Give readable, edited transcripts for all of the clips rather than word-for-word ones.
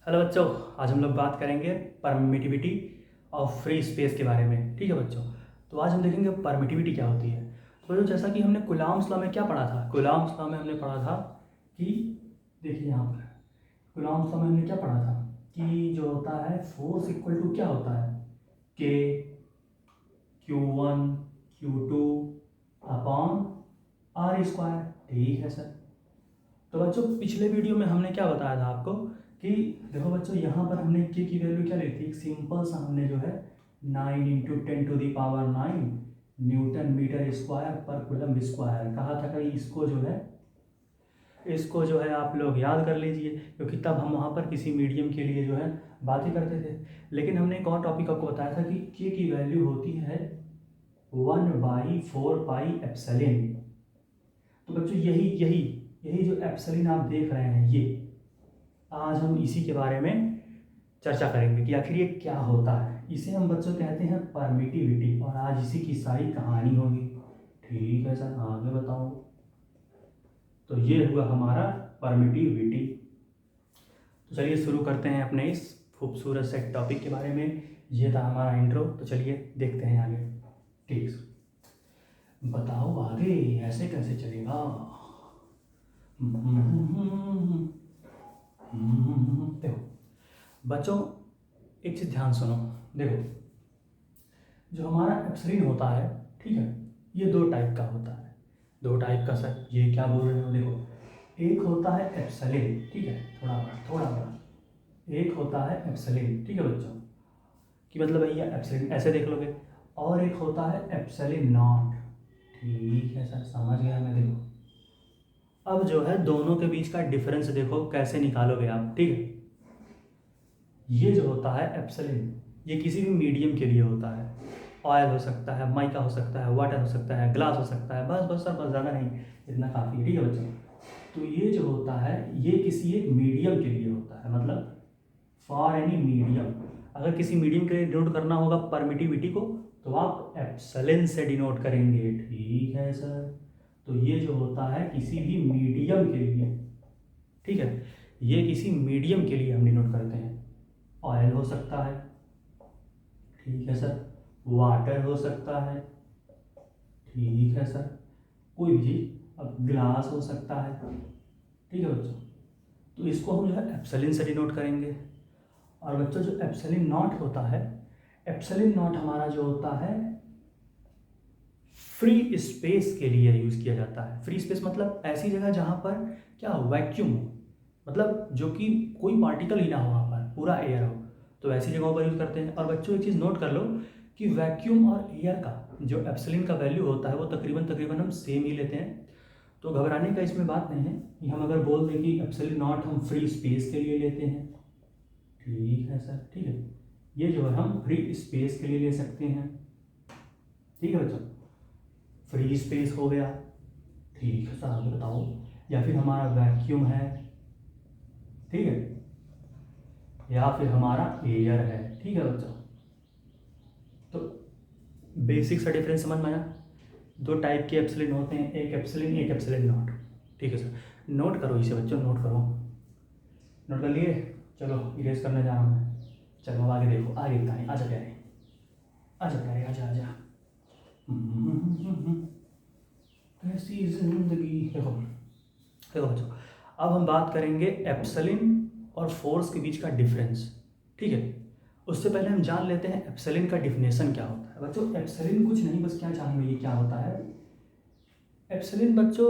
Hello बच्चों, आज हम लोग बात करेंगे परमिटिविटी ऑफ फ्री स्पेस के बारे में। ठीक है बच्चों, तो आज हम देखेंगे परमिटिविटी क्या होती है। तो बच्चों, जैसा कि हमने कूलॉम्स लॉ में क्या पढ़ा था, कूलॉम्स लॉ में हमने पढ़ा था कि देखिए यहाँ पर कूलॉम्स लॉ में हमने क्या पढ़ा था कि जो होता है फोर्स इक्वल टू क्या होता है, के Q1 Q2 upon R square. ठीक है सर। तो बच्चों, पिछले वीडियो में हमने क्या बताया था आपको कि देखो बच्चों, यहाँ पर हमने के की वैल्यू क्या ली थी, एक सिंपल सा हमने जो है 9 × 10⁹ न्यूटन मीटर स्क्वायर पर कूलम स्क्वायर कहा था कि इसको जो है आप लोग याद कर लीजिए, क्योंकि तब हम वहाँ पर किसी मीडियम के लिए जो है बातें करते थे। लेकिन हमने एक और टॉपिक आपको बताया था कि के की वैल्यू होती है 1/4 पाई एप्सिलॉन। तो बच्चों, यही यही यही जो एप्सिलॉन आप देख रहे हैं, ये आज हम इसी के बारे में चर्चा करेंगे कि आखिर ये क्या होता है। इसे हम बच्चों कहते हैं परमिटिविटी, और आज इसी की सारी कहानी होगी। ठीक है सर, आगे बताओ। तो ये हुआ हमारा परमिटिविटी। तो चलिए शुरू करते हैं अपने इस खूबसूरत से टॉपिक के बारे में। ये था हमारा इंट्रो, तो चलिए देखते हैं आगे। ठीक है, बताओ आगे ऐसे कैसे चलेगा। देखो बच्चों, एक चीज़ ध्यान सुनो। देखो, जो हमारा एप्सिलॉन होता है, ठीक है, ये दो टाइप का होता है। दो टाइप का सर, ये क्या बोल रहे हो, देखो एक होता है एप्सिलॉन, ठीक है, थोड़ा बड़ा। एक होता है एप्सिलॉन, ठीक है बच्चों, कि मतलब भैया एप्सिलॉन ऐसे देख लोगे। और एक होता है एप्सिलॉन नॉट। ठीक है सर, समझ गया मैं। देखो अब जो है दोनों के बीच का डिफरेंस देखो कैसे निकालोगे आप। ठीक है, ये जो होता है एप्सिलॉन, ये किसी भी मीडियम के लिए होता है। ऑयल हो सकता है, माइका हो सकता है, वाटर हो सकता है, ग्लास हो सकता है, बस बस सर, बस ज़्यादा नहीं, इतना काफ़ी है। ठीक है बच्चों, तो ये जो होता है ये किसी एक मीडियम के लिए होता है, मतलब फॉर एनी मीडियम। अगर किसी मीडियम के लिए डिनोट करना होगा परमिटिविटी को, तो आप एप्सिलॉन से डिनोट करेंगे। ठीक है सर, तो ये जो होता है किसी भी मीडियम के लिए, ठीक है, ये किसी मीडियम के लिए हम डिनोट करते हैं। ऑयल हो सकता है, ठीक है सर, वाटर हो सकता है, ठीक है सर, कोई भी चीज़, अब ग्लास हो सकता है। ठीक है बच्चों, तो इसको हम जो है एप्सिलॉन से डिनोट करेंगे। और बच्चों, जो एप्सिलॉन नॉट होता है, एप्सिलॉन नॉट हमारा जो होता है फ्री स्पेस के लिए यूज़ किया जाता है। फ्री स्पेस मतलब ऐसी जगह जहाँ पर क्या वैक्यूम हो, मतलब जो कि कोई पार्टिकल ही ना हो, वहाँ पर पूरा एयर हो, तो ऐसी जगहों पर यूज़ करते हैं। और बच्चों, एक चीज़ नोट कर लो कि वैक्यूम और एयर का जो एप्सिलॉन का वैल्यू होता है वो तकरीबन तकरीबन हम सेम ही लेते हैं। तो घबराने का इसमें बात नहीं है कि हम अगर बोल दें कि एप्सिलॉन नॉट हम फ्री स्पेस के लिए लेते हैं। ठीक है सर, ठीक है, ये जो है हम फ्री स्पेस के लिए ले सकते हैं। ठीक है बच्चों, फ्री स्पेस हो गया। ठीक है सर, आगे बताओ। या फिर हमारा वैक्यूम है, ठीक है, या फिर हमारा एयर है। ठीक है बच्चों, तो बेसिक सा डिफरेंस समझ में आया। दो टाइप के एप्सिलॉन होते हैं, एक एप्सिलॉन एक एप्सिलॉन नॉट। ठीक है सर, नोट करो इसे बच्चों, नोट करो। नोट कर लिए? चलो इरेज करने जा रहा हूँ मैं। चलो अब आगे देखो, आगे बताएं। आजा प्यारे, आजा प्यारे, आजा आजा। कैसी जिंदगी। देखो देखो बच्चों, अब हम बात करेंगे एप्सिलॉन और फोर्स के बीच का डिफरेंस। ठीक है, उससे पहले हम जान लेते हैं एप्सिलॉन का डिफिनेशन क्या होता है। बच्चों, एप्सिलॉन कुछ नहीं, बस क्या जानेंगे ये क्या होता है। एप्सिलॉन बच्चों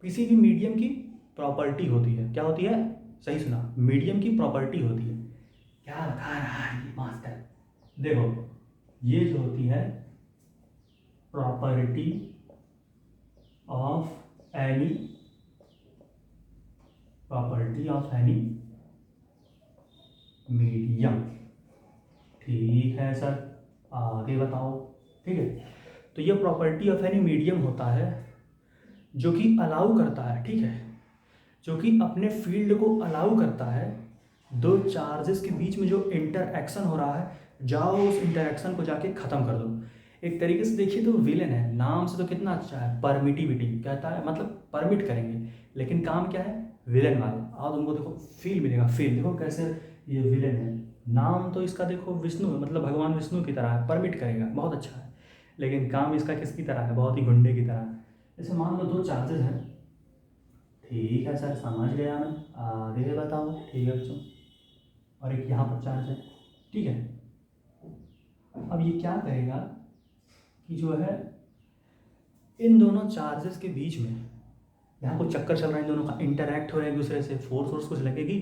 किसी भी मीडियम की प्रॉपर्टी होती है। क्या होती है? सही सुना, मीडियम की प्रॉपर्टी होती है। क्या बता रहा है ये मास्टर? देखो, ये जो होती है प्रॉपर्टी ऑफ एनी मीडियम। ठीक है सर, आगे बताओ। ठीक है, तो ये प्रॉपर्टी ऑफ एनी मीडियम होता है जो कि अलाउ करता है, ठीक है, जो कि अपने फील्ड को अलाउ करता है। दो चार्जेस के बीच में जो इंटरएक्शन हो रहा है, जाओ उस इंटरएक्शन को जाके ख़त्म कर दो। एक तरीके से देखिए तो विलेन है, नाम से तो कितना अच्छा है, परमिटिविटी कहता है, मतलब परमिट करेंगे, लेकिन काम क्या है, विलन वाले। आओ तुमको देखो फील मिलेगा, फील देखो कैसे ये विलन है। नाम तो इसका देखो विष्णु है, मतलब भगवान विष्णु की तरह है, परमिट करेगा, बहुत अच्छा है। लेकिन काम इसका किसकी तरह है, बहुत ही गुंडे की तरह है। जैसे मान लो दो चार्जेस हैं, ठीक है सर समझ गया मैं, आगे बताओ। ठीक है बच्चों, और एक यहाँ पर चार्ज है, ठीक है। अब ये क्या करेगा कि जो है इन दोनों चार्जेस के बीच में यहाँ कुछ चक्कर चल रहा है, इन दोनों का इंटरैक्ट हो रहा है एक दूसरे से, फोर्स कुछ लगेगी,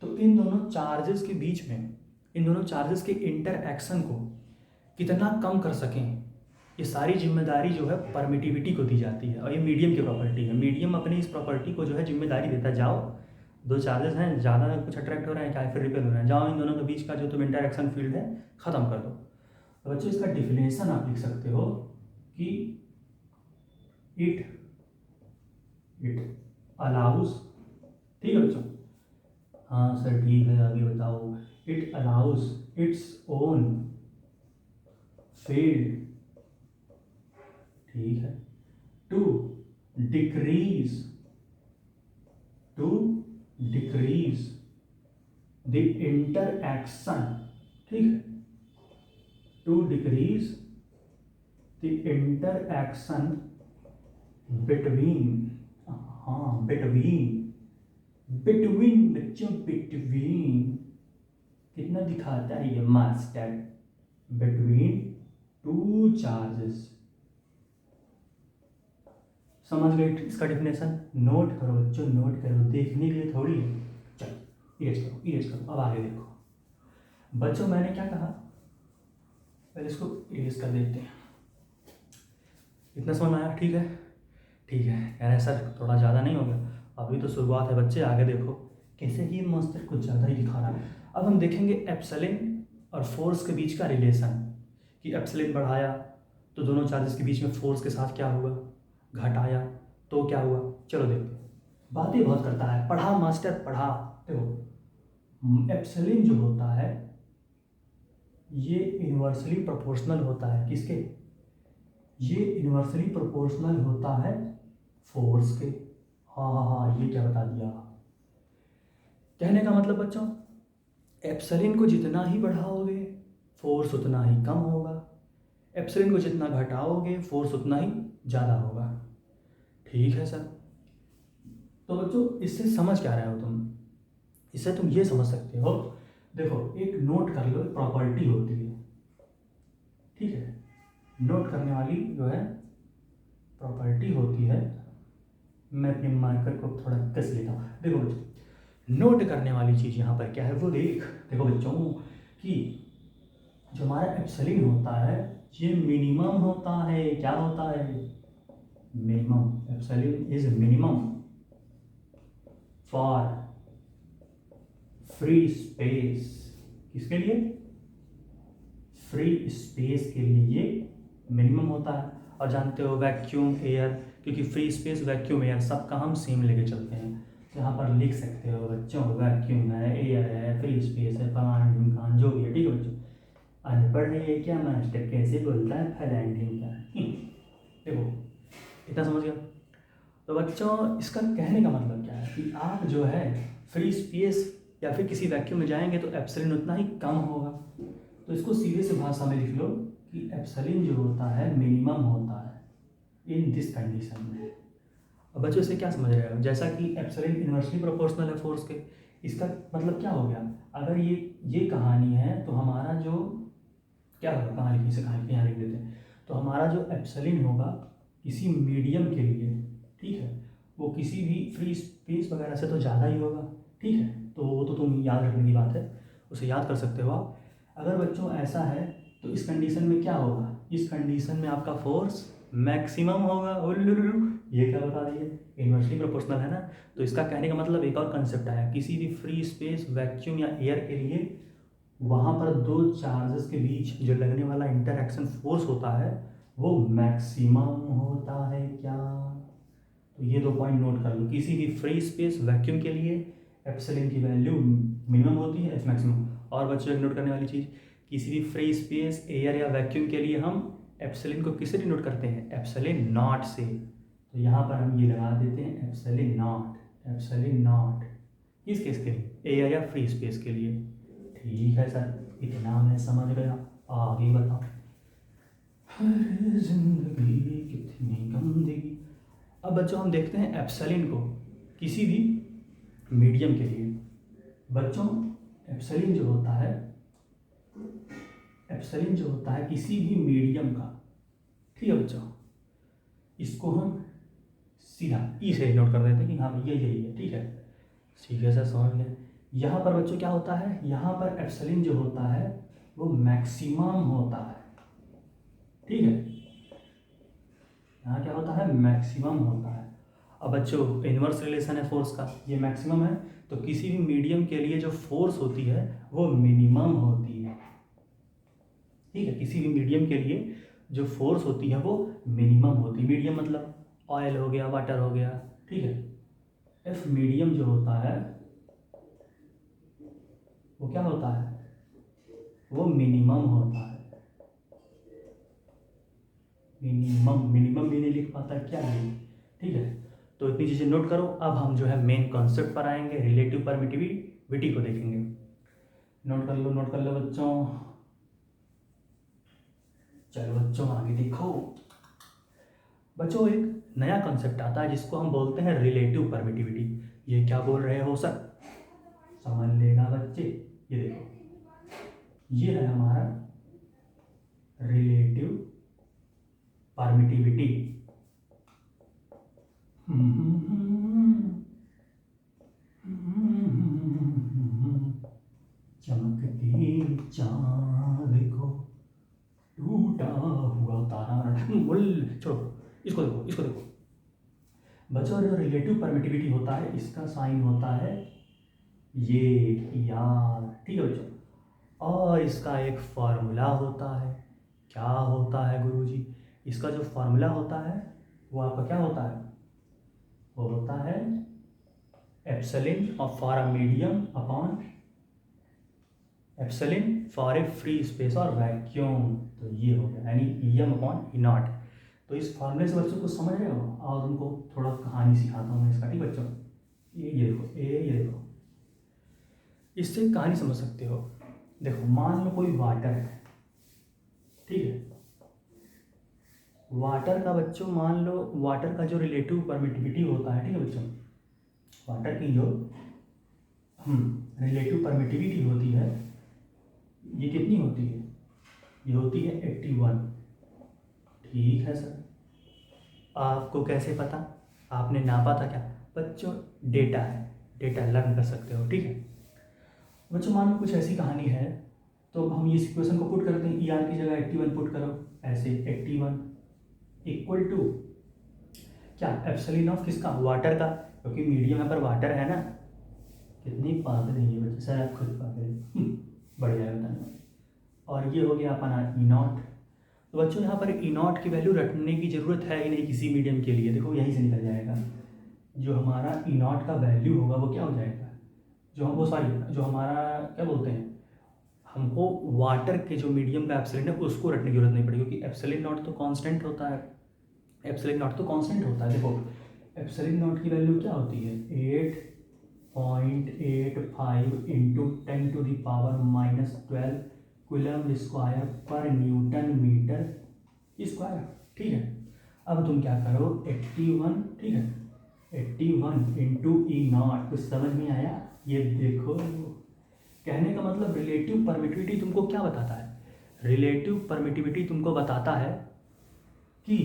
तो इन दोनों चार्जेस के बीच में, इन दोनों चार्जेस के इंटरएक्शन को कितना कम कर सकें, ये सारी जिम्मेदारी जो है परमिटिविटी को दी जाती है। और ये मीडियम की प्रॉपर्टी है, मीडियम अपनी इस प्रॉपर्टी को जो है जिम्मेदारी देता है। जाओ दो चार्जेस हैं, ज़्यादा कुछ अट्रैक्ट हो रहे हैं क्या, फिर रिपेल हो रहे हैं, जाओ इन दोनों के बीच का जो तुम इंटरएक्शन फील्ड है ख़त्म कर दो। तो बच्चों इसका डिफिनेशन आप लिख सकते हो कि इट अलाउज, ठीक है बच्चों, हाँ सर ठीक है आगे बताओ। It allows its own field, ठीक है, टू डिक्रीज द इंटरएक्शन, ठीक है, to decrease the interaction between, हाँ बिटवीन बच्चों, बिटवीन कितना दिखाता है ये मास्टर, बिटवीन टू चार्जेस। समझ गए इसका डिफिनेशन, नोट करो बच्चों, नोट करो, देखने के लिए थोड़ी है। चलो इरेज करो, अब आगे देखो बच्चों। मैंने क्या कहा, पहले इसको इरेज कर देते हैं। इतना समझ में आया, ठीक है, ठीक है यार, ऐसा थोड़ा ज़्यादा नहीं हो गया, अभी तो शुरुआत है बच्चे, आगे देखो कैसे ही मास्टर कुछ ज़्यादा ही दिखा रहा है। अब हम देखेंगे एप्सिलॉन और फोर्स के बीच का रिलेशन, कि एप्सिलॉन बढ़ाया तो दोनों चार्जेस के बीच में फोर्स के साथ क्या हुआ, घटाया तो क्या हुआ। चलो देखते हैं, बातें बहुत करता है, पढ़ा मास्टर पढ़ा। देखो एप्सिलॉन जो होता है ये इन्वर्सली प्रोपोर्शनल होता है, किसके, ये इन्वर्सली प्रोपोर्शनल होता है फोर्स के। हाँ ये क्या बता दिया, कहने का मतलब बच्चों एप्सिलॉन को जितना ही बढ़ाओगे फोर्स उतना ही कम होगा, एप्सिलॉन को जितना घटाओगे फोर्स उतना ही ज़्यादा होगा, ठीक है सर। तो बच्चों इससे समझ क्या रहे हो तुम, इससे तुम ये समझ सकते हो, देखो एक नोट कर लो, एक प्रॉपर्टी होती है, ठीक है, नोट करने वाली जो है प्रॉपर्टी होती है। मैं अपने मार्कर को थोड़ा कस लेता हूँ। देखो बच्चों नोट करने वाली चीज़ यहाँ पर क्या है वो देखो बच्चों, कि जो हमारा एप्सिलॉन होता है ये मिनिमम होता है, क्या होता है, minimum. Epsilon is minimum for free space, किसके लिए, फ्री स्पेस के लिए ये मिनिमम होता है। और जानते हो वैक्यूम एयर, क्योंकि फ्री स्पेस वैक्यूम एयर सबका हम सेम लेके चलते हैं, तो यहाँ पर लिख सकते हो बच्चों वैक्यूम है, एयर है, फ्री स्पेस है, फलान ढिमकान जो भी है, ठीक है बच्चों। अनपढ़ है क्या मास्टर, कैसे बोलता है फलान ढिमकान, देखो इतना समझ गया। तो बच्चों इसका कहने का मतलब क्या है कि आप जो है फ्री स्पेस या फिर किसी वैक्यूम में जाएंगे तो एप्सिलॉन उतना ही कम होगा। तो इसको सीधे से भाषा में लिख लो कि एप्सिलॉन जो होता है मिनिमम होता है इन दिस कंडीशन में। अब बच्चों से क्या समझ रहे हो, जैसा कि एप्सिलॉन इन्वर्सली प्रोपोर्शनल है फोर्स के, इसका मतलब क्या हो गया, अगर ये कहानी है तो हमारा जो क्या होगा, कहाँ लिखी से कहाँ लिखी, यहाँ लिख देते हैं। तो हमारा जो एप्सिलॉन होगा किसी मीडियम के लिए, ठीक है, वो किसी भी फ्री स्पेस वगैरह से तो ज़्यादा ही होगा, ठीक है। तो वो तो तुम याद रखने की बात है, उसे याद कर सकते हो आप। अगर बच्चों ऐसा है तो इस कंडीशन में क्या होगा, इस कंडीशन में आपका फोर्स मैक्सिमम होगा। ये क्या बता दिए, इन्वर्सली प्रोपोर्शनल है ना। तो इसका कहने का मतलब एक और कंसेप्ट आया, किसी भी फ्री स्पेस वैक्यूम या एयर के लिए वहाँ पर दो चार्जेस के बीच जो लगने वाला इंटरएक्शन फोर्स होता है वो मैक्सिमम होता है क्या। तो ये दो पॉइंट नोट कर लो, किसी भी फ्री स्पेस वैक्यूम के लिए एप्सिलॉन की वैल्यू मिनिमम होती है, एफ मैक्सिमम। और बच्चों एक नोट करने वाली चीज़, किसी भी फ्री स्पेस एयर या वैक्यूम के लिए हम एप्सिलॉन को किससे डिनोट करते हैं, एप्सिलॉन नॉट से। तो यहाँ पर हम ये लगा देते हैं एप्सिलॉन नॉट, एप्सिलॉन नॉट किस केस के लिए, एयर या फ्री स्पेस के लिए। ठीक है सर, इतना मैं समझ गया, आगे बताओ। हर जिंदगी कितनी गंदगी। अब बच्चों हम देखते हैं एप्सिलॉन को किसी भी मीडियम के लिए। बच्चों एप्सिलॉन जो होता है, एप्सिलॉन जो होता है किसी भी मीडियम का, ठीक है बच्चों, इसको हम सीधा ई से नोट कर देते हैं कि हाँ भैया यही है। ठीक है, ठीक है सर, समझ गए। यहाँ पर बच्चों क्या होता है, यहाँ पर एप्सिलॉन जो होता है वो मैक्सिमम होता है। ठीक है, यहाँ क्या होता है, मैक्सिमम होता है। अब बच्चों इनवर्स रिलेशन है फोर्स का, ये मैक्सिमम है, तो किसी भी मीडियम के लिए जो फोर्स होती है वो मिनिमम होती है। ठीक है, किसी भी मीडियम के लिए जो फोर्स होती है वो मिनिमम होती है। मीडियम मतलब ऑयल हो गया, वाटर हो गया। ठीक है, इफ मीडियम जो होता है वो क्या होता है, वो मिनिमम होता है। मिनिमम, मिनिमम भी नहीं लिख पाता क्या ये। ठीक है, तो इतनी चीज़ें नोट करो। अब हम जो है मेन कॉन्सेप्ट पर आएंगे, रिलेटिव परमिटिविटी को देखेंगे। नोट कर लो, नोट कर लो बच्चों। चलो बच्चों आगे देखो। बच्चों एक नया कॉन्सेप्ट आता है जिसको हम बोलते हैं रिलेटिव परमिटिविटी। ये क्या बोल रहे हो सर, समझ लेगा बच्चे। ये देखो, ये है हमारा रिलेटिव परमिटिविटी। चमकती चांद को टूटा हुआ तारा। बोल छोड़ो, इसको देखो, इसको देखो बच्चों। जो रिलेटिव परमिटिविटी होता है इसका साइन होता है ये यार। ठीक है बच्चों, और इसका एक फार्मूला होता है। क्या होता है गुरुजी, इसका जो फार्मूला होता है वो आपका क्या होता है, वो होता है epsilon of for a medium upon epsilon for a free space और वैक्यूम। तो ये हो गया, यानी एम अपॉन ई नॉट। तो इस फार्मूले से बच्चों को समझ रहे हो, और उनको थोड़ा कहानी सिखाता हूँ मैं इसका। ठीक बच्चों, ये देखो, ये देखो, इससे कहानी समझ सकते हो। देखो मान लो कोई वाटर है, ठीक है, वाटर का बच्चों मान लो, वाटर का जो रिलेटिव परमिटिविटी होता है, ठीक है बच्चों, वाटर की जो रिलेटिव परमिटिविटी होती है ये कितनी होती है, ये होती है 81। ठीक है सर, आपको कैसे पता, आपने नापा था क्या बच्चों, डेटा है, डेटा लर्न कर सकते हो। ठीक है बच्चों, मान लो कुछ ऐसी कहानी है, तो हम ये इक्वेशन को पुट करते हैं, ई आर की जगह 81 पुट करो, ऐसे 81 इक्वल टू क्या, एप्सिलॉन ऑफ किसका, वाटर का, क्योंकि मीडियम यहाँ पर वाटर है ना। कितनी पागल है ये बच्चे, सर आप खुद पागल है। बढ़िया है बताना। और ये हो गया अपना ई नॉट। तो बच्चों यहाँ पर ई नॉट की वैल्यू रखने की ज़रूरत है ही नहीं किसी मीडियम के लिए। देखो यहीं से निकल जाएगा, जो हमारा ई नॉट का वैल्यू होगा वो क्या हो जाएगा, जो हम वो सॉरी जो हमारा क्या बोलते हैं, हमको वाटर के जो मीडियम का एप्सिलॉन है उसको रखने की जरूरत नहीं पड़ेगी, क्योंकि एप्सिलॉन नॉट तो कांस्टेंट होता है। एप्सिलॉन नॉट तो कांस्टेंट होता है। देखो एप्सिलॉन नॉट की वैल्यू क्या होती है, 8.85 इंटू 10⁻⁻12 कूलम स्क्वायर पर न्यूटन मीटर स्क्वायर। ठीक है, अब तुम क्या करो 81, ठीक है, 81 इंटू ई नॉट। कुछ समझ में आया, ये देखो, कहने का मतलब रिलेटिव परमिटिविटी तुमको क्या बताता है, रिलेटिव परमिटिविटी तुमको बताता है कि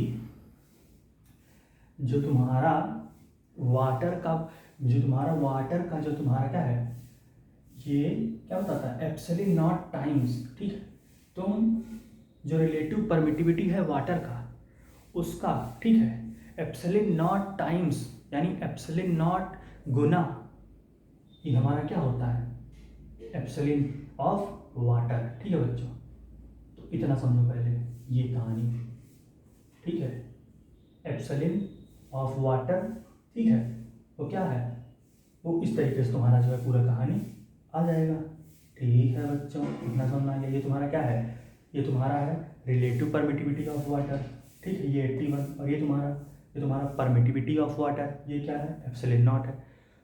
जो तुम्हारा वाटर का जो तुम्हारा क्या है, ये क्या बताता है, एप्सिलॉन नॉट टाइम्स। ठीक है, तुम जो रिलेटिव परमिटिविटी है वाटर का उसका, ठीक है, एप्सिलॉन नॉट टाइम्स यानी एप्सिलॉन नॉट गुना ये हमारा क्या होता है, एप्सिलॉन ऑफ वाटर। ठीक है बच्चों, तो इतना समझो पहले ये कहानी। ठीक है, एप्सिलॉन ऑफ वाटर, ठीक है, तो क्या है, वो इस तरीके से तुम्हारा जो है पूरा कहानी आ जाएगा। ठीक है बच्चों, इतना समझना है। ये तुम्हारा क्या है, ये तुम्हारा है रिलेटिव परमिटिविटी ऑफ वाटर। ठीक है, ये 81, और ये तुम्हारा परमिटिविटी ऑफ वाटर, ये क्या है, एप्सिलॉन नॉट है।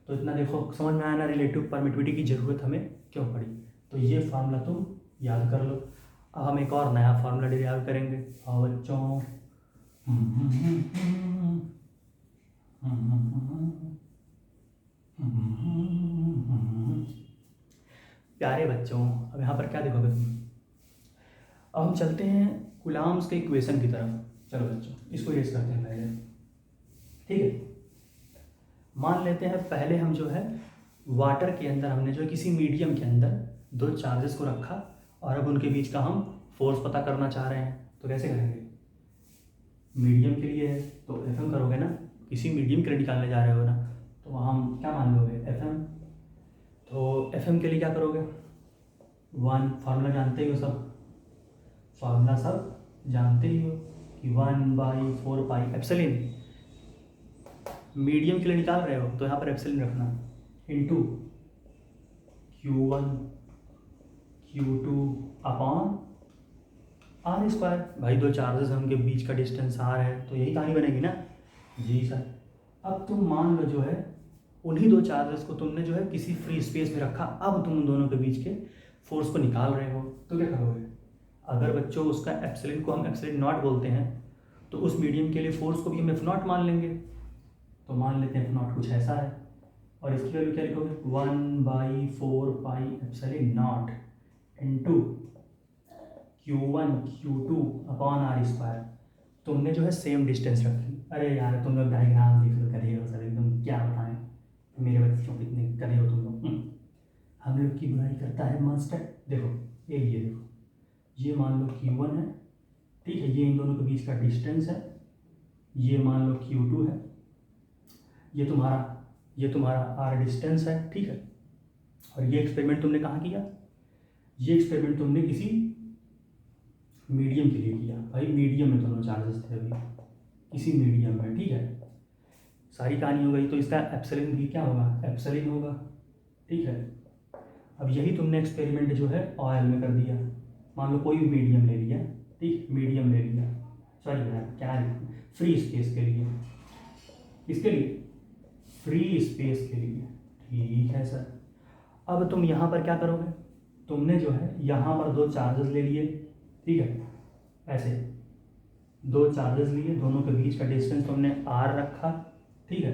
तो इतना देखो समझ में आया ना रिलेटिव परमिटिविटी की ज़रूरत हमें क्यों पड़ी। तो ये फार्मूला तुम याद कर लो। अब हम एक और नया फार्मूला डिराइव करेंगे। और बच्चों प्यारे बच्चों, अब यहाँ पर क्या देखोगे तुम। अब हम चलते हैं कूलॉम्स के इक्वेशन की तरफ। चलो बच्चों इसको इरेज करते हैं पहले, ठीक है। मान लेते हैं पहले हम जो है वाटर के अंदर हमने जो है किसी मीडियम के अंदर दो चार्जेस को रखा और अब उनके बीच का हम फोर्स पता करना चाह रहे हैं। तो कैसे करेंगे, मीडियम के लिए है तो एफ एम करोगे ना, किसी मीडियम के लिए निकालने जा रहे हो ना, तो वहाँ हम क्या मान लोगे एफ एम। तो एफ एम के लिए क्या करोगे, वन, फार्मूला जानते ही हो सब, फार्मूला सब जानते ही हो कि 1/4 एप्सिलॉन। मीडियम के लिए निकाल रहे हो तो यहाँ पर एप्सिलॉन रखना into Q1 Q2 upon R square. भाई दो चार्जेस हैं उनके बीच का डिस्टेंस आर है तो यही कहानी बनेगी ना। जी सर। अब तुम मान लो जो है उन्हीं दो चार्जेस को तुमने जो है किसी फ्री स्पेस में रखा, अब तुम उन दोनों के बीच के फोर्स को निकाल रहे हो तो क्या करोगे। अगर बच्चों उसका एप्सिलॉन को हम एप्सिलॉन नॉट बोलते हैं तो उस मीडियम के लिए फोर्स को भी हम एफ नॉट मान लेंगे। तो मान लेते हैं एफ नॉट कुछ ऐसा है और इसकी वैल्यू क्या लिखोगे 1/4 epsilon not into Q1 Q2 upon R square. तुमने जो है सेम डिस्टेंस रखी। अरे यार तुम लोग डायग्राम देख लो, गधे हो सर एकदम, क्या बताएं मेरे बच्चों कितने गधे हो तुम लोग। हम लोग की बुराई करता है मास्टर। देखो ये देखो, ये मान लो Q1 है, ठीक है, ये इन दोनों के बीच का डिस्टेंस है। ये मान लो Q2 है, ये तुम्हारा आर डिस्टेंस है, ठीक है। और ये एक्सपेरिमेंट तुमने कहाँ किया, ये एक्सपेरिमेंट तुमने किसी मीडियम के लिए किया। भाई मीडियम में दोनों चार्जेस थे अभी, किसी मीडियम में, ठीक है। सारी कहानी हो गई। तो इसका एप्सिलॉन भी क्या होगा, एप्सिलॉन होगा, ठीक है। अब यही तुमने एक्सपेरिमेंट जो है ऑयल में कर दिया। मान लो कोई मीडियम ले लिया, ठीक, मीडियम ले लिया, सॉरी यार क्या फ्री स्पेस के लिए, इसके लिए फ्री स्पेस के लिए, ठीक है सर। अब तुम यहाँ पर क्या करोगे, तुमने जो है यहाँ पर दो चार्जेस ले लिए, ठीक है, ऐसे दो चार्जेस लिए, दोनों के बीच का डिस्टेंस तुमने r रखा, ठीक है,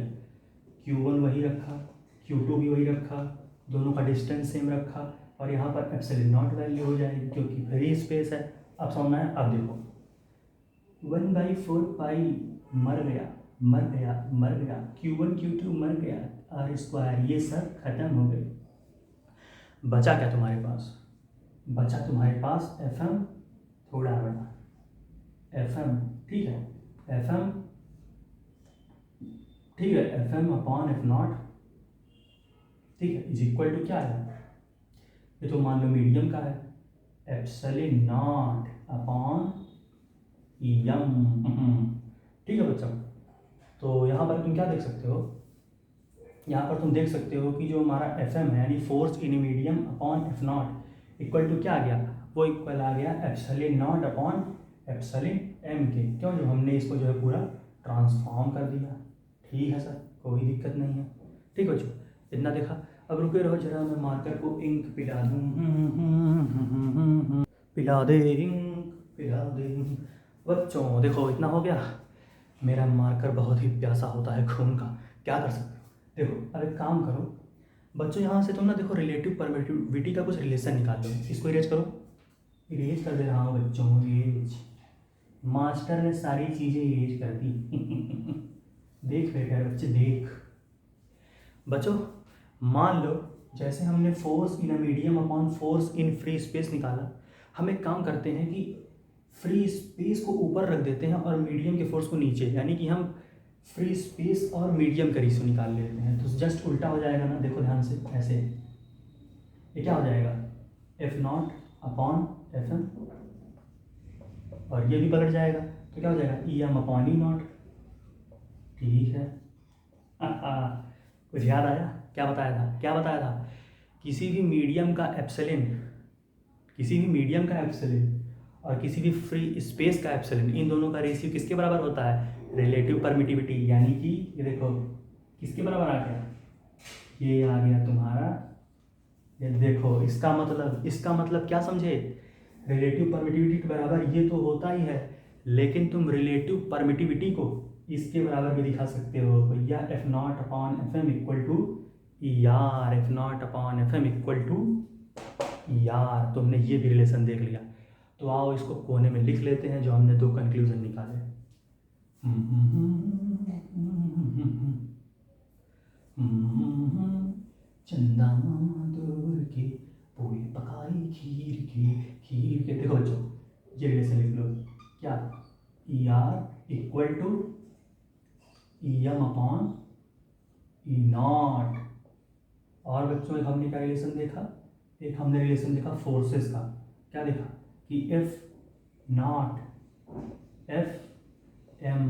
Q1 वही रखा, Q2 भी वही रखा, दोनों का डिस्टेंस सेम रखा और यहाँ पर एप्सिलॉन नॉट वैल्यू हो जाएगी क्योंकि फ्री स्पेस है। अब समझना है। अब देखो 1/4 मर गया, Q1 Q2 मर गया, आर स्क्वायर ये सब खत्म हो गए। बचा क्या तुम्हारे पास, बचा तुम्हारे पास एफ एम थोड़ा बड़ा, एफ एम, ठीक है, एफ एम, ठीक है, F M upon F not, ठीक है, इज इक्वल टू क्या है, ये तो मान लो मीडियम का है, एप्सिलॉन नॉट अपॉन एम, ठीक है बच्चों। तो यहाँ पर तुम क्या देख सकते हो, यहाँ पर तुम देख सकते हो कि जो हमारा एफ एम है यानी force in medium upon F not equal to क्या आ गया, वो इक्वल आ गया epsilon not upon epsilon M के। क्यों, जो हमने इसको जो है पूरा ट्रांसफॉर्म कर दिया, ठीक है सर, कोई दिक्कत नहीं है, ठीक बच्चों, इतना देखा। अब रुके रहो जरा, मैं मार्कर को इंक पिला दूँ, पिला दे इंक, पिला दे बच्चों। देखो इतना हो गया। मेरा मार्कर बहुत ही प्यासा होता है खून का, क्या कर सकते हो। देखो अब एक काम करो बच्चों, यहाँ से तुम ना देखो रिलेटिव परमिटिविटी का कुछ रिलेशन निकाल लो, इसको इरेज करो। इरेज कर दे रहा हूँ बच्चों, इरेज, मास्टर ने सारी चीज़ें इरेज कर दी। देख रहे प्यारे बच्चे, देख बच्चों, मान लो जैसे हमने force in a medium upon force in free space निकाला, हम एक काम करते हैं कि फ्री स्पेस को ऊपर रख देते हैं और मीडियम के फोर्स को नीचे, यानी कि हम फ्री स्पेस और मीडियम का रेशियो निकाल लेते हैं। तो जस्ट उल्टा हो जाएगा ना, देखो ध्यान से, ऐसे ये क्या हो जाएगा, F not upon F M, और ये भी पलट जाएगा तो क्या हो जाएगा, E M upon E not, ठीक है। कुछ याद आया, क्या बताया था, किसी भी मीडियम का एप्सिलॉन, किसी भी मीडियम का एप्सिलॉन और किसी भी फ्री स्पेस का एप्सिलॉन, इन दोनों का रेशियो किसके बराबर होता है, रिलेटिव परमिटिविटी, यानी कि ये देखो किसके बराबर आ गया, ये आ गया तुम्हारा, ये देखो इसका मतलब क्या समझे, रिलेटिव परमिटिविटी के बराबर ये तो होता ही है, लेकिन तुम रिलेटिव परमिटिविटी को इसके बराबर भी दिखा सकते हो भैया, f not upon F M equal to यार, f not upon F M equal to यार। तुमने ये भी रिलेशन देख लिया, तो आओ इसको कोने में लिख लेते हैं जो हमने दो कंक्लूजन निकाले। चंदा मामा दूर के पूरी पकाई खीर के देखो बच्चों, ये रिलेशन लिख लो क्या, E R equal to E M upon E not. और बच्चों एक हमने क्या रिलेशन देखा, एक हमने रिलेशन देखा फोर्सेस का, क्या देखा कि F not F M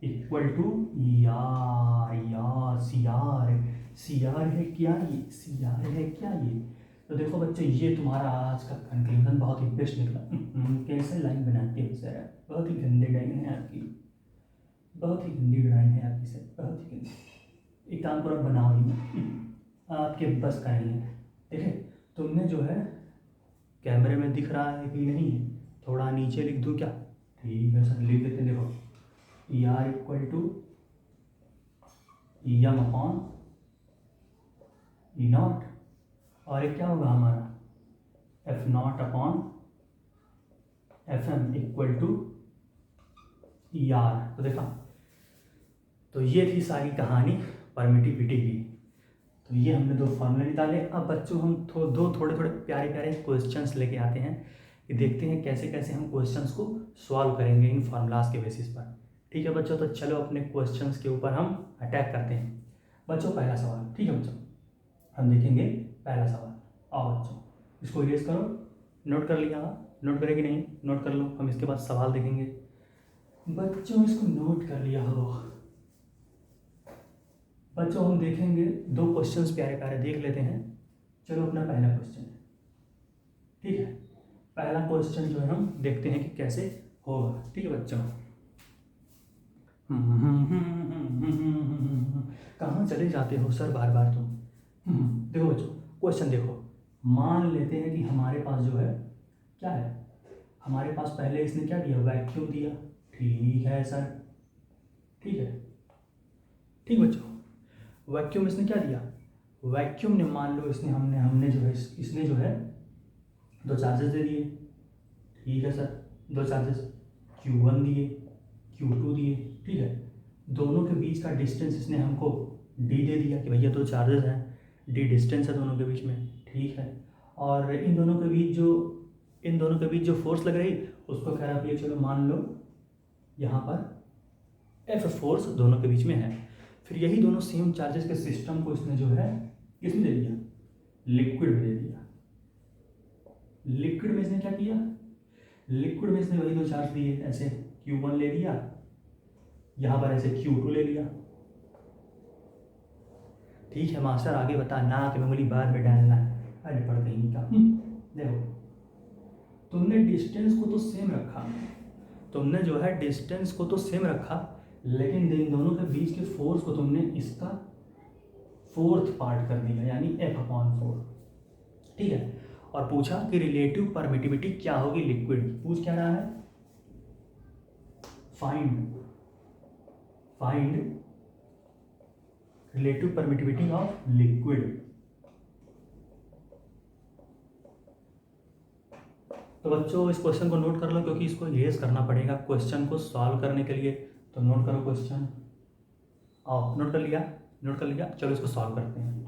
equal to यार सी आर है क्या ये, सी आर है क्या ये। तो देखो बच्चों ये तुम्हारा आज का कंक्लूजन बहुत ही बेस्ट निकला। कैसे लाइन बनाते हो सर, बहुत ही गंदे ड्राइंग है आपकी, बहुत ही गंदी ड्राइंग है आपकी सर, बहुत ही गंदी। एक काम करो बनाओ ही, आपके बस का नहीं है। देखिए तुमने जो है कैमरे में दिख रहा है कि नहीं है, थोड़ा नीचे लिख दूँ क्या, ठीक है सर लिख देते। देखो E R equal to E M upon E not, और एक क्या होगा हमारा F not upon F M equal to E R. तो देखा, तो ये थी सारी कहानी परमिटिविटी की। तो ये हमने दो फॉर्मूले निकाले। अब बच्चों हम दो थोड़े थोड़े प्यारे प्यारे क्वेश्चंस लेके आते हैं कि देखते हैं कैसे कैसे हम क्वेश्चंस को सॉल्व करेंगे इन फार्मूलाज के बेसिस पर। ठीक है बच्चों, तो चलो अपने क्वेश्चंस के ऊपर हम अटैक करते हैं। बच्चों पहला सवाल, ठीक है बच्चों, हम देखेंगे पहला सवाल। आओ बच्चों इसको इरेज करो, नोट कर लिया, नोट करें कि नहीं, नोट कर लो, हम इसके बाद सवाल देखेंगे। बच्चों इसको नोट कर लिया हो। बच्चों हम देखेंगे दो क्वेश्चंस प्यारे प्यारे देख लेते हैं। चलो अपना पहला क्वेश्चन, ठीक है, पहला क्वेश्चन जो है हम देखते हैं कि कैसे होगा। ठीक है बच्चों, कहाँ चले जाते हो सर बार बार तुम। देखो बच्चों क्वेश्चन देखो, मान लेते हैं कि हमारे पास जो है क्या है, हमारे पास पहले इसने क्या दिया, वैक्यूम दिया। ठीक है सर, ठीक है, ठीक बच्चों, वैक्यूम इसने क्या दिया, वैक्यूम ने मान लो इसने हमने जो है इसने जो है दो चार्जेस दे दिए। ठीक है सर, दो चार्जेस Q1 दिए, Q2 दिए। ठीक है, दोनों के बीच का डिस्टेंस इसने हमको D दे दिया कि भैया दो चार्जेस हैं, D डिस्टेंस है दोनों के बीच में। ठीक है, और इन दोनों के बीच जो फोर्स लग रही उसको कह रहा है चलो मान लो यहाँ पर F फोर्स दोनों के बीच में है। फिर यही दोनों सेम चार्जेस के सिस्टम को इसने जो है किसमें दे दिया, लिक्विड में दे दिया। लिक्विड में इसने क्या किया, लिक्विड में इसने वही दो चार्ज दिए, ऐसे Q1 ले लिया, यहाँ पर ऐसे Q2 ले लिया। ठीक है मास्टर आगे बता ना कि मेमोरी बाद में डालना है, अरे पढ़ कहीं का। देखो तुमने डिस्टेंस को तो सेम रखा, तुमने जो है डिस्टेंस को तो सेम रखा, लेकिन इन दोनों के बीच के फोर्स को तुमने इसका फोर्थ पार्ट कर दिया, यानी F/4। ठीक है, और पूछा कि रिलेटिव परमिटिविटी क्या होगी लिक्विड की। पूछ क्या रहा है, find relative permittivity of liquid. तो बच्चों इस क्वेश्चन को नोट कर लो, क्योंकि इसको इरेज करना पड़ेगा क्वेश्चन को सॉल्व करने के लिए। तो नोट करो क्वेश्चन, आओ नोट कर लिया, नोट कर लिया, चलो इसको सॉल्व करते हैं।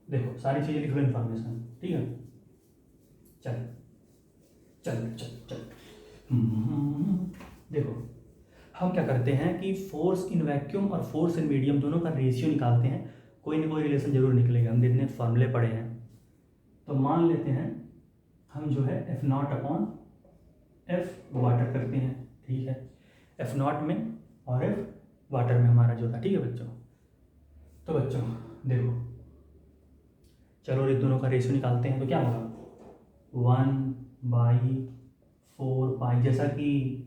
देखो सारी चीज़ें लिख लो इन्फॉर्मेशन, ठीक है, चल चल चल चल। देखो हम क्या करते हैं कि फोर्स इन वैक्यूम और फोर्स इन मीडियम दोनों का रेशियो निकालते हैं, कोई ना कोई रिलेशन जरूर निकलेगा। हम जितने फॉर्मूले पढ़े हैं, तो मान लेते हैं हम जो है F0/F वाटर करते हैं। ठीक है, F0 में और F वाटर में हमारा जो था। ठीक है बच्चों, तो बच्चों देखो चलो एक दोनों का रेशियो निकालते हैं। तो क्या होगा 1/4 जैसा कि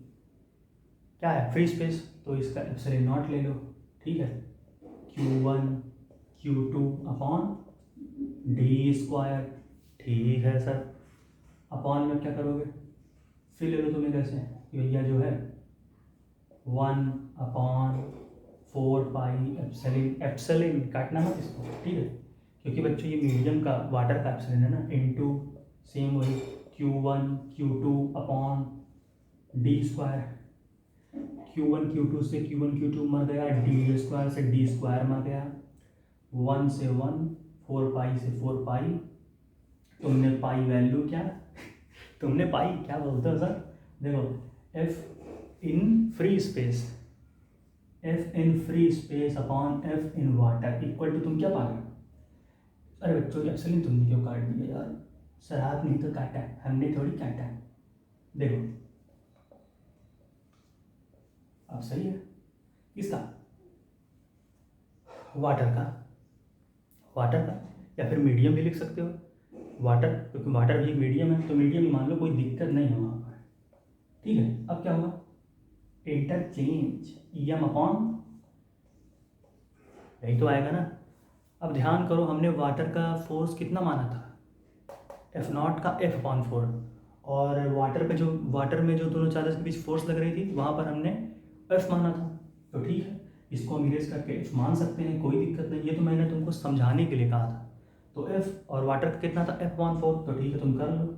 क्या है फ्री स्पेस, तो इसका एप्सिलॉन नॉट ले लो। ठीक है, Q1 Q2 upon D square. ठीक है सर। अपॉन में क्या करोगे, फिर ले लो तुम्हें कैसे कि भैया जो है 1/4 पाई एप्सिलॉन, एप्सिलॉन काटना मत इसको, ठीक है, क्योंकि बच्चों ये मीडियम का वाटर का एप्सिलॉन है ना, इनटू सेम वही Q1 Q2 upon D square. Q1 Q2 से Q1 Q2 मर गया, डी स्क्वायर से डी स्क्वायर मर गया, 1 से 1, 4 पाई से 4 पाई। तुमने पाई वैल्यू क्या तुमने पाई क्या बोलते हो सर, देखो F in free space, F in free space upon F in water equal to, तुम क्या पा गए। अरे बच्चों एप्सिलॉन तुमने क्यों काट दिया यार, सर आपने तो काटा है, हमने थोड़ी काटा है। देखो अब सही है किसका, वाटर का, वाटर का, या फिर मीडियम भी लिख सकते हो वाटर, क्योंकि वाटर भी एक मीडियम है, तो मीडियम ही मान लो, कोई दिक्कत नहीं है वहाँ पर। ठीक है, अब क्या होगा, इंटरचेंज ई एम अपॉन, यही तो आएगा ना। अब ध्यान करो, हमने वाटर का फोर्स कितना माना था, एफ नॉट का एफ अपॉन 4, और वाटर पे जो, वाटर में जो दोनों चार्जेस के बीच फोर्स लग रही थी वहाँ पर हमने एफ माना था। तो ठीक है, इसको हम इरेज करके एफ मान सकते हैं, कोई दिक्कत नहीं, ये तो मैंने तुमको समझाने के लिए कहा था। तो एफ और वाटर का कितना था, एफ अपॉन 4, तो ठीक है तुम कर लो,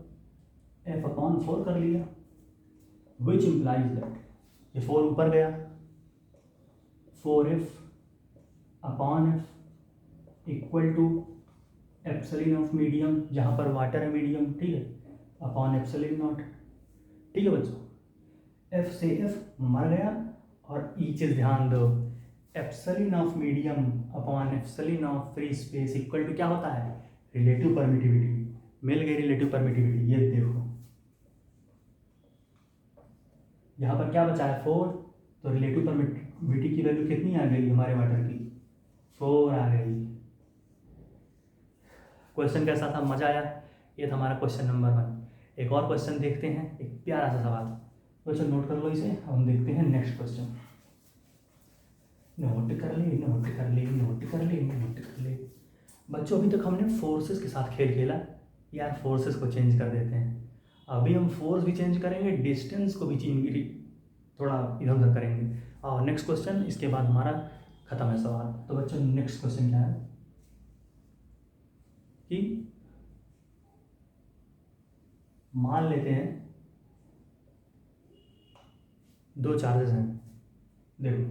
एफ अपॉन 4 कर लिया, विच इम्प्लाइज दैट, ये 4 ऊपर गया, 4f upon F equal to epsilon of medium, जहाँ पर वाटर है मीडियम, ठीक है, अपॉन एप्सिलॉन नॉट। ठीक है बच्चों, एफ से एफ मर गया, और ई चीज़ ध्यान दो, epsilon of medium upon epsilon of free space equal to क्या होता है, रिलेटिव परमिटिविटी। मिल गई रिलेटिव परमिटिविटी, ये देखो यहाँ पर क्या बचा है 4, तो रिलेटिव परमिटिविटी की वैल्यू कितनी आ गई हमारे वाटर की, 4 आ गई। क्वेश्चन कैसा था, मजा आया, ये था हमारा क्वेश्चन नंबर 1। एक और क्वेश्चन देखते हैं, एक प्यारा सा सवाल, क्वेश्चन नोट कर लो इसे, हम देखते हैं नेक्स्ट क्वेश्चन। नोट कर ले, नोट कर ले, नोट कर ले, नोट कर ले। बच्चों अभी तक हमने फोर्सेस के साथ खेल खेला, यार फोर्सेस को चेंज कर देते हैं। अभी हम फोर्स भी चेंज करेंगे, डिस्टेंस को भी चेंज, थोड़ा इधर उधर करेंगे। और नेक्स्ट क्वेश्चन, इसके बाद हमारा खत्म है सवाल। तो बच्चों नेक्स्ट क्वेश्चन क्या है कि मान लेते हैं 2 चार्जेस हैं, देखो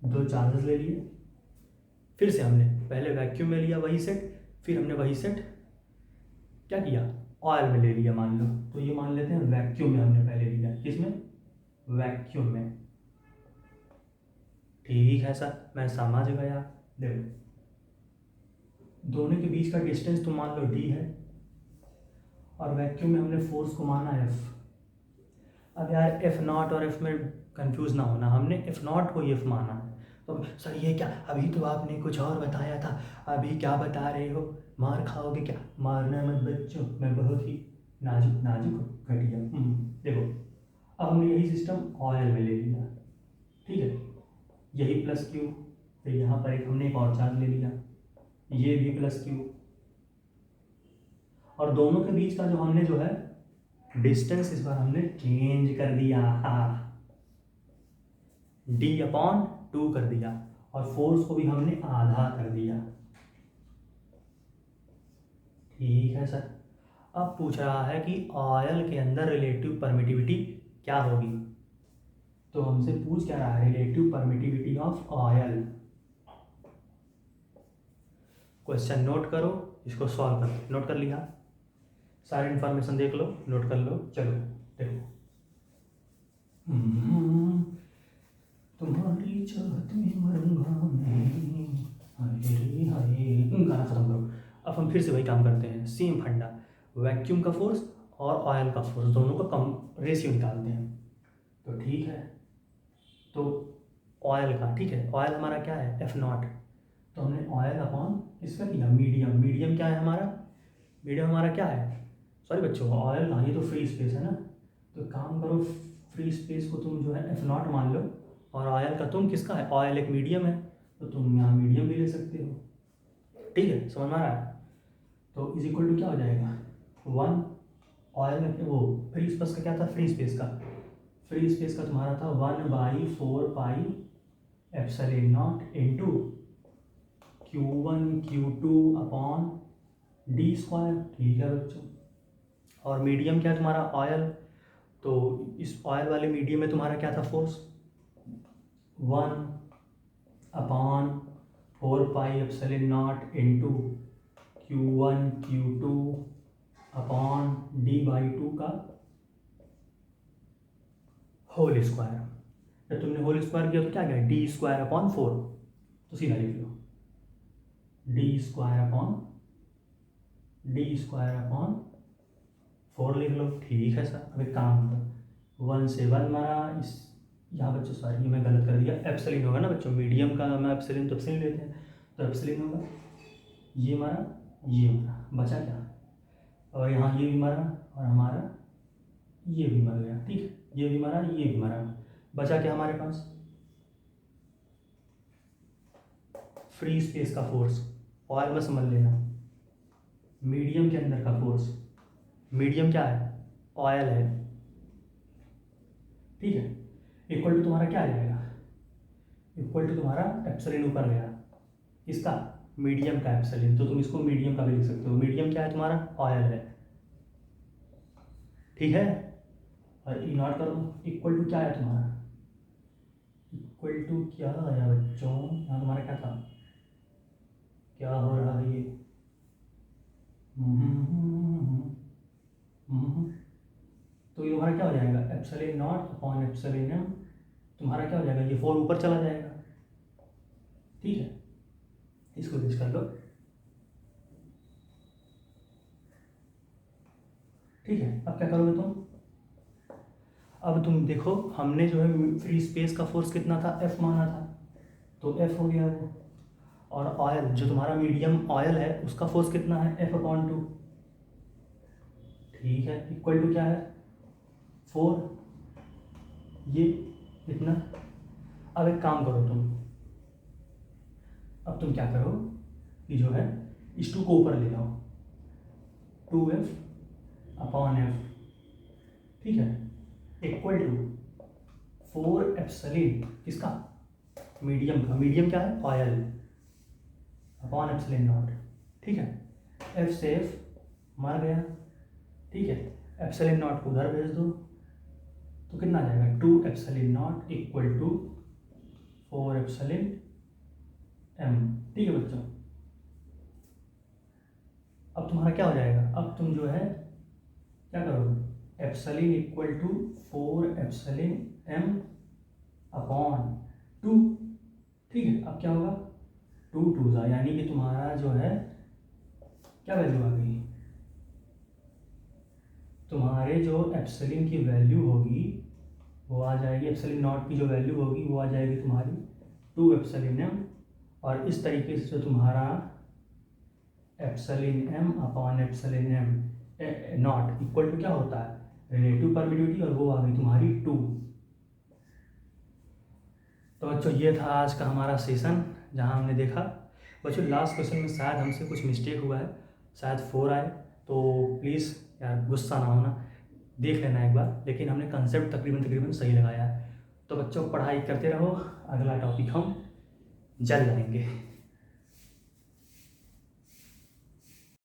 2 चार्जेस ले लिए, फिर से हमने पहले वैक्यूम में लिया वही सेट, फिर हमने वही सेट क्या किया, ऑयल में ले लिया मान लो। तो ये मान लेते हैं वैक्यूम में हमने पहले लिया, किसमें, वैक्यूम में। ठीक है सर, मैं समझ गया। देखो दोनों के बीच का डिस्टेंस तो मान लो d है, और वैक्यूम में हमने फोर्स को माना f। अब यार एफ नॉट और एफ में कंफ्यूज ना होना, हमने एफ नॉट को एफ माना है। तो सर ये क्या, अभी तो आपने कुछ और बताया था, अभी क्या बता रहे हो, मार खाओगे क्या, मारना मत बच्चों, मैं बहुत ही नाजुक नाजुक घटिया। देखो अब हमने यही सिस्टम ऑयल में ले लिया, ठीक है, यही प्लस क्यू, फिर यहाँ पर एक हमने एक और चार्ज ले लिया, ये भी प्लस क्यू, और दोनों के बीच का जो हमने जो है डिस्टेंस इस बार हमने चेंज कर दिया, d अपॉन 2 कर दिया, और फोर्स को भी हमने आधा कर दिया। ठीक है सर। अब पूछ रहा है कि ऑयल के अंदर रिलेटिव परमिटिविटी क्या होगी, तो हमसे पूछ क्या रहा है, relative permittivity of oil. Question note करो, इसको सॉल्व करो, नोट कर लिया, सारी इन्फॉर्मेशन देख लो, नोट कर लो, चलो देखो। तुम्हारी चाहत में मरूंगा मैं, हाय हाय, गाना खत्म करो। अब हम फिर से वही काम करते हैं, सेम फंडा, वैक्यूम का फोर्स और ऑयल का फोर्स दोनों का कम रेशियो निकालते हैं। तो ठीक है, तो ऑयल का, ठीक है, ऑयल हमारा क्या है एफ नॉट, तो हमने ऑयल अपॉन इसका किया मीडियम, मीडियम क्या है हमारा, मीडियम हमारा क्या है, सॉरी बच्चों ऑयल का, ये तो फ्री स्पेस है ना, तो काम करो फ्री स्पेस को तुम जो है एफ नॉट मान लो, और ऑयल का तुम किसका है, ऑयल एक मीडियम है, तो तुम यहाँ मीडियम भी ले सकते हो। ठीक है, समझ में आ रहा है? तो इज इक्वल टू क्या हो जाएगा, 1 ऑयल में वो फ्री स्पेस का क्या था, फ्री स्पेस का तुम्हारा था 1/4 pi epsilon not into Q1 Q2 upon D square. ठीक है बच्चों, और मीडियम क्या है तुम्हारा, ऑयल। तो इस ऑयल वाले मीडियम में तुम्हारा क्या था, force 1/4 pi epsilon not into Q1 Q2 upon D/2 का होल स्क्वायर। जब तुमने होल स्क्वायर किया तो क्या गया, D² अपॉन 4। तो सीधा लिख लो D² अपॉन 4 लिख लो। ठीक है सर, अब एक काम करो, 1 से 1 मारा, इस यहाँ बच्चों सॉरी मैं गलत कर दिया, एप्सिलॉन होगा ना बच्चों, मीडियम का मैं एप्सिलॉन तो एप्सिलॉन लेते हैं, तो एप्सिलॉन होगा, ये मारा ये मारा, बचा क्या, और यहाँ ये भी मारा और हमारा ये भी मर गया। ठीक है, ये भी मारा ये भी मारा, बचा क्या हमारे पास, फ्री स्पेस का फोर्स। ऑयल में समझ लेना, मीडियम के अंदर का फोर्स, मीडियम क्या है, ऑयल है। ठीक है, इक्वल टू तुम्हारा क्या आ जाएगा, इक्वल टू तुम्हारा एप्सिलॉन ऊपर गया, इसका मीडियम का एप्सिलॉन, तो तुम इसको मीडियम का भी लिख सकते हो। मीडियम क्या है तुम्हारा, ऑयल है। ठीक है, और ई नॉट कर दो, इक्वल टू क्या है तुम्हारा, इक्वल टू क्या आया बच्चों, यहाँ तुम्हारा क्या था, क्या हो रहा है ये, तो ये तुम्हारा क्या हो जाएगा, epsilon not upon epsilon M, तुम्हारा क्या हो जाएगा, ये 4 ऊपर चला जाएगा। ठीक है, इसको यूज कर लो। ठीक है, अब क्या करोगे तुम, अब तुम देखो हमने जो है फ्री स्पेस का फोर्स कितना था, F माना था, तो F हो गया वो, और ऑयल जो तुम्हारा मीडियम ऑयल है उसका फोर्स कितना है, F/2। ठीक है, इक्वल टू क्या है, 4, ये इतना। अब एक काम करो तुम, अब तुम क्या करो कि जो है इस 2 को ऊपर ले जाओ, 2F/F। ठीक है, इक्वल टू 4 एप्सिलॉन किसका, मीडियम का, मीडियम क्या है, ऑयल, अपॉन एप्सिलॉन नॉट। ठीक है, F से F मर गया। ठीक है, एप्सिलॉन नॉट को उधर भेज दो, तो कितना आ जाएगा, 2 epsilon not equal to 4 epsilon m। ठीक है बच्चों, अब तुम्हारा क्या हो जाएगा, अब तुम जो है क्या करोगे, epsilon equal to 4 epsilon m upon 2। ठीक है, अब क्या होगा, 2 2 यानी कि तुम्हारा जो है क्या वैल्यू आ गई, तुम्हारे जो एप्सिलॉन की वैल्यू होगी वो आ जाएगी, एप्सिलॉन नॉट की जो वैल्यू होगी वो आ जाएगी तुम्हारी 2 एप्सिलॉन m, और इस तरीके से जो तुम्हारा epsilon m upon epsilon m not equal to क्या होता है, रिलेटिव परमिटिविटी, और वो आ गई तुम्हारी 2। तो बच्चों ये था आज का हमारा सेशन, जहाँ हमने देखा बच्चों लास्ट क्वेश्चन में शायद हमसे कुछ मिस्टेक हुआ है, शायद 4 आए, तो प्लीज़ यार गुस्सा ना होना, देख लेना एक बार, लेकिन हमने कंसेप्ट तकरीबन सही लगाया है। तो बच्चों पढ़ाई करते रहो, अगला टॉपिक हम जल्द लाएंगे।